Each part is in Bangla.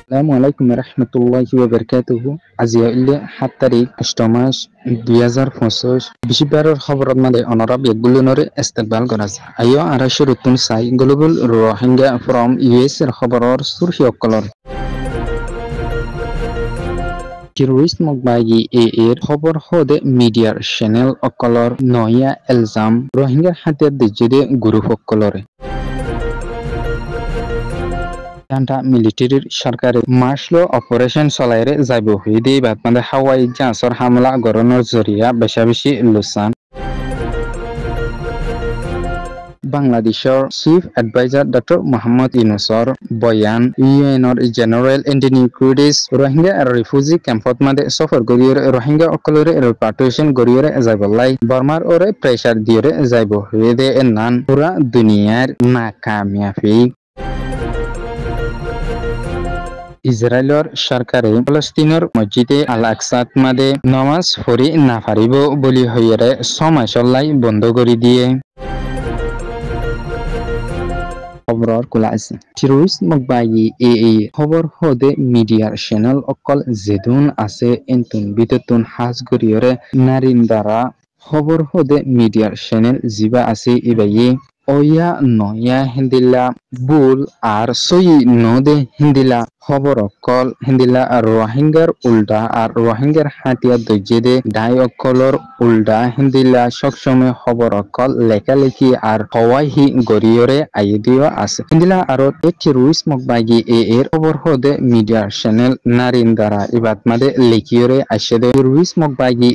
السلام عليكم ورحمة الله وبركاته. عزيزي حتى تاريخ 8 2025 بشبار الخبر المدى أنراب يقول نور استقبال غرز أيوة أرشد التونسي global روحينجا from US الخبر سوري أكلر terrorist mokbagi eer খবর হদে মিডিয়ার চ্যানেল অকলর নয়া এলজাম রোহিঙ্গা হাতে দিজেদে গ্রুপ অকলরে Janta military সরকারে মার্শাল অপারেশন চলাইরে যাইব হইদে বাতমাদে হাওয়াই জাহাজর হামলা গরনের জরিয়া বেশাবেশি লুসান বাংলাদেশের চিফ এডভাইজার ডক্টর মোহাম্মদ ইউনুসর বয়ান ইউএনর general Antonio Guterres Rohingya refugee ক্যাম্পত মাদে সফর গরিয়র রোহিঙ্গা অকলরে রিপার্টিশন গরিয়রে যাইবলাই বর্মার ওরে প্রেসার দিয়রে যাইব হইদে নান পুরা দুনিয়ার নাকামিয়াফি ইসরায়েলের সরকারে ফলস্তিনের মসজিদে আল আকসাত মাদে নমাজ পড়ি না পারিব বলি হইয়ারে ছমাস চলাই বন্ধ করে দিয়ে খবর খোলা আছে টেররিস্ট মকবাগি খবর হদে মিডিয়ার চ্যানেল অকল যেদুন আছে এন্তুন বিততুন হাজ গরিয়রে নারিন দ্বারা খবর হদে মিডিয়ার চ্যানেল জিবা আছে ইবাই ওয়া নয়া হিন্দিলা বুল আর সই নদে হিন্দিলা খবর অকল হিন্দিলা রোহিঙ্গার উল্টা আর রোহিঙ্গার হাতিয়া দৈজেদে ডাই অকলর উল্টা হিন্দিলা সবসময় খবর অকল লেখালেখি আর হওয়াইহি গরিয়রে আইডিও আছে হিন্দিলা আর টেররিস্ট মকবাগি এর খবর হদে মিডিয়ার চ্যানেল নারিন দ্বারা ইবাদ মাদে লেখিয়রে আসে টেররিস্ট মকবাগি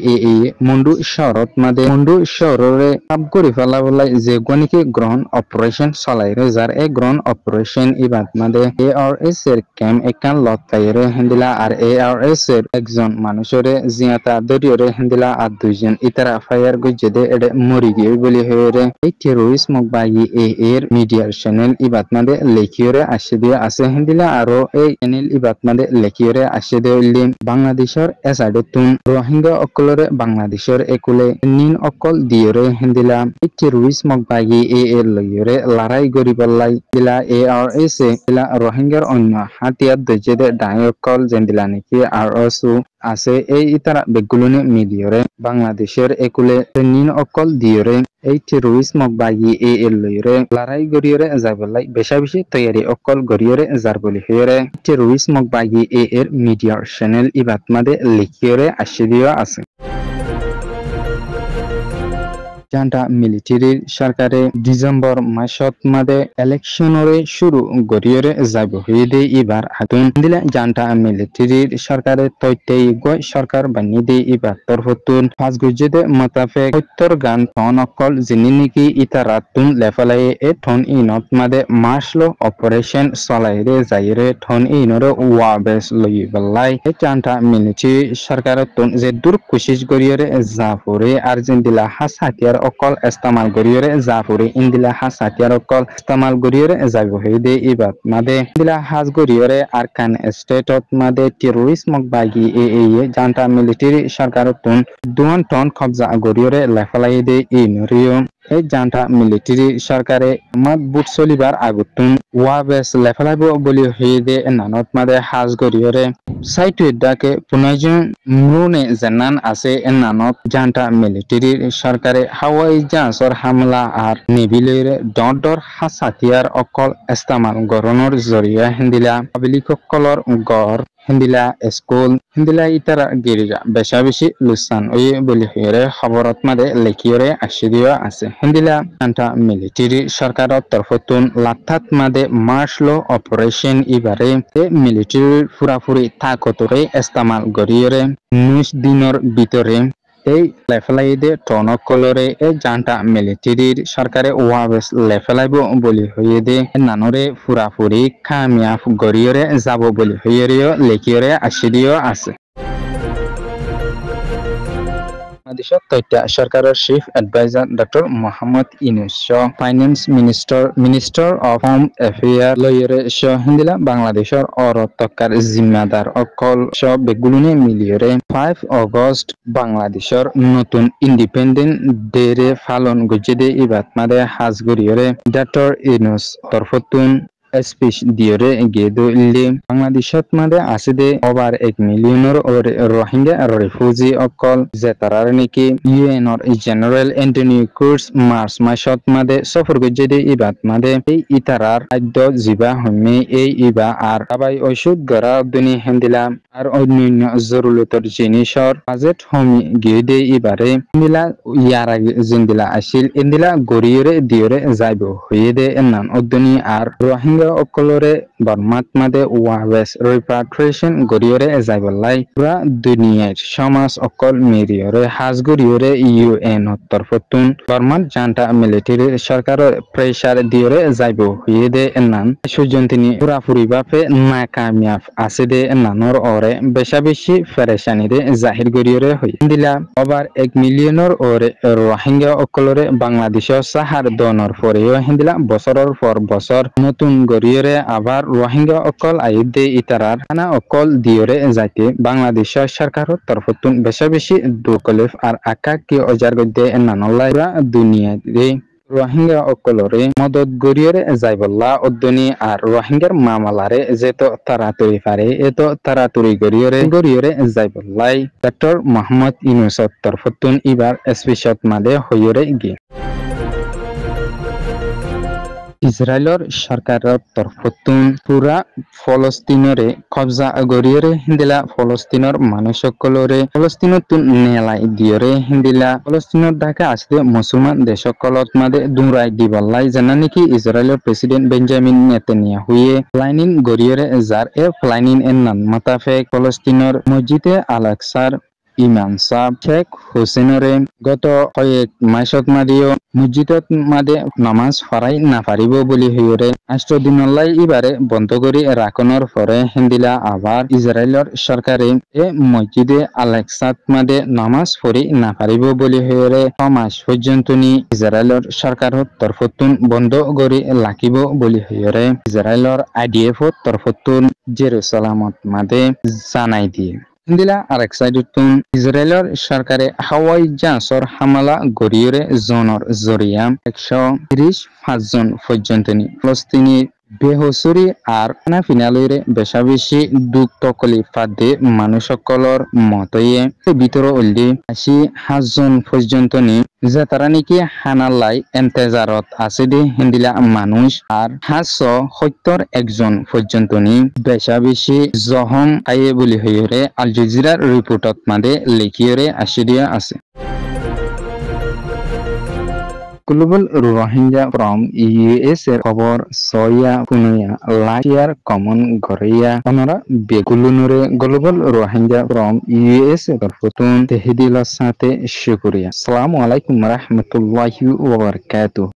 মুন্ডু শহরত মাদে মুন্ডু শহরে আপ করে ফেলাবলাই যে গণিকে গ্রহণ অপারেশন চলাইরে যার এই গ্রহণ অপারেশন ইবাদ মাদে ARS এর ক্যাম্প একান লতাইরে হিন্দিলা আর ARS এর একজন মানুষরে জিয়াতা দরিয়রে হিন্দিলা আর দুইজন ইতারা ফায়ার গজেদে এডে মরি গিয়ে বলি হয়ে এই টেররিস্ট মকবাগি এর মিডিয়ার চ্যানেল ইবাদ মাদে লেখিয়রে আসে দিয়ে আছে হিন্দিলা আরো এই চ্যানেল ইবাদ মাদে লেখিয়রে আসে দিয়ে বাংলাদেশের এসাডে তুন রোহিঙ্গা অকলরে বাংলাদেশের একুলে নিন অকল দিয়রে হিন্দিলা এই টেররিস্ট মকবাগি এর লইয়রে লড়াই গরিবল্লাই দিলা ARS দিলা রোহিঙ্গার অন্য হাতিয়ার দজেদে ডায়কল জেন্দিলা নাকি RSU আছে এই ইতারা বেগুলনে মিডিয়রে বাংলাদেশের একুলে নিন অকল দিয়রে এই টেররিস্ট মকবাগি এর লইয়রে লড়াই গরিয়রে যাবলাই বেশা বেশি তৈয়ারি অকল গরিয়রে যার বলি হইরে টেররিস্ট মকবাগি এর মিডিয়ার চ্যানেল ইবাদ মাদে লিখিয়রে আসে দিয়া আছে জান্টা মিলিটারির সরকারে ডিসেম্বর মাসত মাদে ইলেকশনরে শুরু গরিয়রে যাব হইদে এবার হাতুন দিলা জান্টা মিলিটারির সরকারে তৈতেই গয় সরকার বানি দে এবার তরফতুন পাঁচ গজেদে মোতাফেক 70 গান টন অকল যিনি নাকি ইতারাতুন লেফালাই এ ঠন ইনত মাদে মার্শাল অপারেশন চলাইরে যাইরে ঠন ইনরে ওয়াবেস লইবলাই এই জান্টা মিলিটারি সরকারতুন যে দূর কোশিশ গরিয়রে জাফরে আর্জেন্টিনা হাসাতিয়ার অকল ইস্তেমাল গরিয়রে জাফরে ইন্দিলা হাস হাতিয়ার অকল ইস্তেমাল গরিয়রে যাইব হইদে ইবাদ মাদে ইন্দিলা হাস গরিয়রে আরকান স্টেটত মাদে টেররিস্ট মকবাগি জান্টা মিলিটারি সরকারতুন 2 টন কবজা গরিয়রে লেফালাই দে ইনরিও এই জান্টা মিলিটারি সরকারে মাদ বুট চলিবার আগুতুন ওয়াবেস লেফালাইব বলি হইদে নানত মাদে হাস গরিয়রে সাইটুইডাকে পুনজন মরুনে জানান আছে নানত জান্টা মিলিটারি সরকারে হাওয়াই জাহাজর হামলা আর নেভিলের ডর হাসাতিয়ার অকল ইস্তেমাল গরনের জরিয়া হিন্দিলা পাবলিক অকলর গড় হিন্দিলা স্কুল হিন্দিলা ইতারা গিরিজা বেশা বেশি লুসান ওই বলি হইরে খবরত মাদে লেখিয়রে আসি দিয়া আছে হিন্দিলা জান্টা মিলিটারি সরকারের তরফতুন লাথাত মাদে মার্শাল অপারেশন ইবারে মিলিটারির পুরাপুরি তাকতরে ইস্তেমাল গরিয়রে 19 দিনের ভিতরে এই লেফেলাইদে টনকলরে এই জান্টা মিলিটারির সরকারে ওয়াবেস লেফেলাইব বলি হইদে নানরে পুরাপুরি কামিয়াব গরিয়রে যাব বলি হইরিও লেখিয়রে আসিদিও আছে বাংলাদেশের তথ্য সরকারের chief adviser doctor Mohammad Yunus finance minister of home affair লইরে হিন্দিলা বাংলাদেশের অরতকার জিম্মাদার অকল বেগুলুনে মিলিয়রে 5 আগস্ট বাংলাদেশের নতুন ইন্ডিপেন্ডেন্ট ডে রে ফালন গজেদে ইবাদ মাদে হাজ গরিয়রে ডক্টর ইউনুস তরফতুন স্পিচ দিয়রে গেদো ইল্লি বাংলাদেশত মাদে আছে দে ওভার 1 মিলিয়নের ওরে রোহিঙ্গা রিফিউজি অকল যে তারার নাকি ইউএনর জেনারেল অ্যান্টনিও কুর্স মার্চ মাসত মাদে সফর গজ্জে দে ইবাদ মাদে এই ইতারার খাদ্য জিবা হমে এই ইবা আর আবাই ঔষধ গড়া দুনি হেন্দিলা আর অন্যান্য জরুরতর জিনিসর বাজেট হমি গিয়ে দে ইবারে ইন্দিলা ইয়ার আগে জিন্দিলা আসিল ইন্দিলা গড়িয়রে দিয়রে যাইব হয়ে দে এনান অদ্দনি আর রোহিঙ্গা অকলরে বর্মাত মাদে ওয়াবেস রিপাট্রিয়েশন গড়িয়রে যাইবলাই পুরা দুনিয়ার সমাজ অকল মেরিয়রে হাজ গড়িয়রে ইউএন তরফতুন বর্মাত জান্টা মিলিটারি সরকারের প্রেসার দিয়রে যাইব হয়ে দে এনান সুজন্তিনি পুরাপুরি বাপে নাকামিয়াব আছে দে এনানর ওরে বেশা বেশি ফেরেশানিরে জাহির গড়িয়রে হই দিলা ওভার 1 মিলিয়নের ওরে রোহিঙ্গা অকলরে বাংলাদেশের সাহার দনর পরেও হিন্দিলা বছরের পর বছর নতুন গড়িয়রে আবার রোহিঙ্গা অকল আইব দে ইতারার আনা অকল দিয়রে যাইতে বাংলাদেশের সরকারের তরফতুন বেশা বেশি দুকলিফ আর আকা কি অজার গদ্দে এনানল্লাই দুনিয়ারে রোহিঙ্গা অকলরে মদত গড়িয়রে যাইবল্লা উদ্দনি আর রোহিঙ্গার মামলারে যেত তাড়াতাড়ি পারে এত তাড়াতাড়ি গড়িয়রে যাইবল্লাই ডক্টর মোহাম্মদ ইউনূসের তরফতুন ইবার স্পেশাল মাদে হইরে গিয়ে ইসরায়েলের সরকারের তরফতুন পুরা ফলস্তিনরে কবজা গড়িয়রে হিন্দিলা ফলস্তিনের মানুষ সকলরে ফলস্তিনতুন নেলাই দিয়রে হিন্দিলা ফলস্তিনের ঢাকা আসতে মুসলমান দেশকলত মাদে দুরাই দিবল্লাই জানা নাকি ইসরায়েলের প্রেসিডেন্ট বেঞ্জামিন নেতানিয়াহুয়ে প্লানিং গড়িয়রে যার এ প্লানিং এর নাম মোতাবেক ফলস্তিনের মসজিদে আল আকসার ইমাম সাহেব শেখ হোসেনরে গত কয়েক মাসত মাদিও মসজিদত মাদে নামাজ পড়াই না পারিব বলি হইরে 8 দিনলাই ইবারে বন্ধ করে রাখনের পরে হিন্দিলা আবার ইসরায়েলের সরকারে এ মসজিদে আল আকসাত মাদে নামাজ পড়ি না পারিব বলি হইরে 6 মাস পর্যন্ত নি ইসরায়েলের সরকারের তরফতুন বন্ধ করে রাখিব বলি হইরে ইসরায়েলের আইডিএফ তরফতুন জেরুসালামত মাদে জানাই দিয়ে দিলা আরেক সাইডতুন ইসরায়েলের সরকারে হাওয়াই জাহাজর হামলা গড়িয়রে জনের জরিয়া 135 জন পর্যন্ত ফলস্তিনি বেহসুরি আর ফিনালরে বেশা বেশি দুঃখ তকলিফা দে মানুষ সকলর মতয়ে ভিতর উল্লি 80 জন পর্যন্ত নি যে তারা নাকি হানালাই এন্তেজারত আছে দে হিন্দিলা মানুষ আর 571 পর্যন্ত নি বেশা বেশি জহম আয়ে বলি হইরে আল জাজিরার রিপোর্টত মাদে লিখিয়রে আসিয়া আছে গ্লোবাল রোহিঙ্গা ফ্রম ইউএস এর খবর soya Punia liar common Garia আমরা বেগুলুনুরে গ্লোবাল রোহিঙ্গা ফ্রম ইউএস এর তরফতুন তেহদিলার সাথে শুকরিয়া আসসালামু আলাইকুম রাহমাতুল্লাহি ওয়া বারাকাতুহু